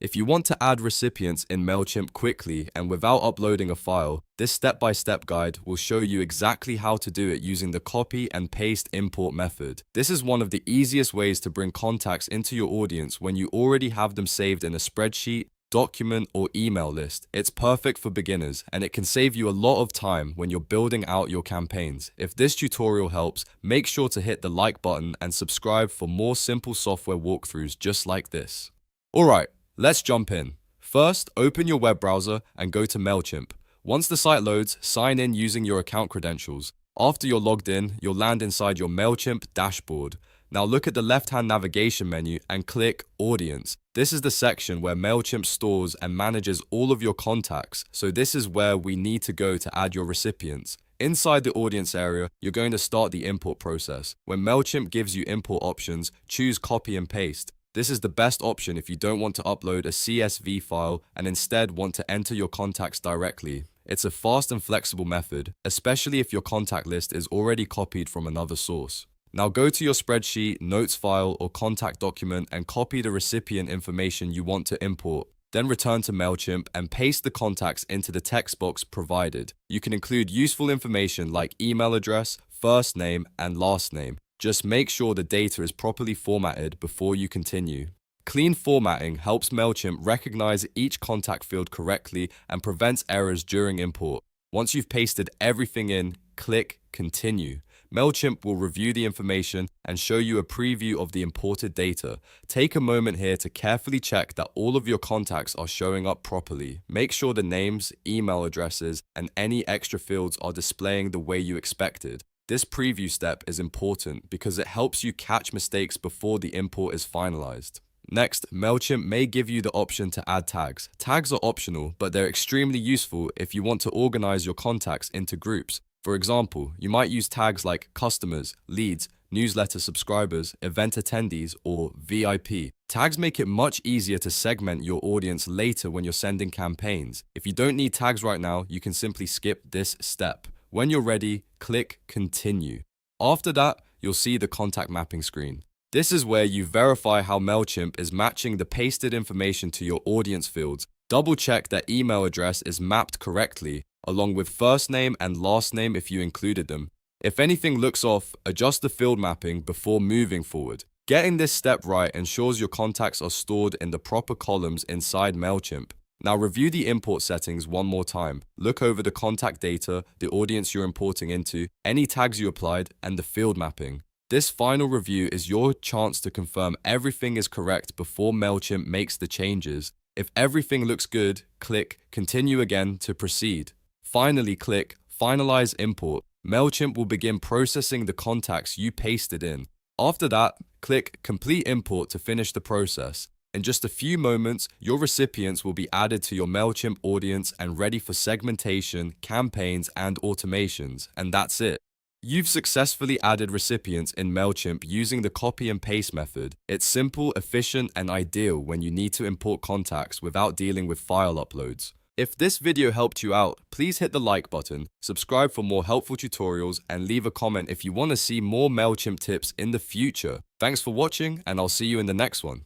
If you want to add recipients in MailChimp quickly and without uploading a file, this step-by-step guide will show you exactly how to do it using the copy and paste import method. This is one of the easiest ways to bring contacts into your audience when you already have them saved in a spreadsheet, document, or email list. It's perfect for beginners, and it can save you a lot of time when you're building out your campaigns. If this tutorial helps, make sure to hit the like button and subscribe for more simple software walkthroughs just like this. Alright, let's jump in. First, open your web browser and go to MailChimp. Once the site loads, sign in using your account credentials. After you're logged in, you'll land inside your MailChimp dashboard. Now look at the left-hand navigation menu and click Audience. This is the section where MailChimp stores and manages all of your contacts, so this is where we need to go to add your recipients. Inside the audience area, you're going to start the import process. When MailChimp gives you import options, choose Copy and Paste. This is the best option if you don't want to upload a CSV file and instead want to enter your contacts directly. It's a fast and flexible method, especially if your contact list is already copied from another source. Now go to your spreadsheet, notes file, or contact document and copy the recipient information you want to import. Then return to MailChimp and paste the contacts into the text box provided. You can include useful information like email address, first name, and last name. Just make sure the data is properly formatted before you continue. Clean formatting helps MailChimp recognize each contact field correctly and prevents errors during import. Once you've pasted everything in, click Continue. MailChimp will review the information and show you a preview of the imported data. Take a moment here to carefully check that all of your contacts are showing up properly. Make sure the names, email addresses, and any extra fields are displaying the way you expected. This preview step is important because it helps you catch mistakes before the import is finalized. Next, MailChimp may give you the option to add tags. Tags are optional, but they're extremely useful if you want to organize your contacts into groups. For example, you might use tags like customers, leads, newsletter subscribers, event attendees, or VIP. Tags make it much easier to segment your audience later when you're sending campaigns. If you don't need tags right now, you can simply skip this step. When you're ready, click Continue. After that, you'll see the contact mapping screen. This is where you verify how MailChimp is matching the pasted information to your audience fields. Double check that email address is mapped correctly, along with first name and last name if you included them. If anything looks off, adjust the field mapping before moving forward. Getting this step right ensures your contacts are stored in the proper columns inside MailChimp. Now review the import settings one more time. Look over the contact data, the audience you're importing into, any tags you applied, and the field mapping. This final review is your chance to confirm everything is correct before MailChimp makes the changes. If everything looks good, click Continue again to proceed. Finally, click Finalize Import. MailChimp will begin processing the contacts you pasted in. After that, click Complete Import to finish the process. In just a few moments, your recipients will be added to your MailChimp audience and ready for segmentation, campaigns, and automations. And that's it. You've successfully added recipients in MailChimp using the copy and paste method. It's simple, efficient, and ideal when you need to import contacts without dealing with file uploads. If this video helped you out, please hit the like button, subscribe for more helpful tutorials, and leave a comment if you want to see more MailChimp tips in the future. Thanks for watching, and I'll see you in the next one.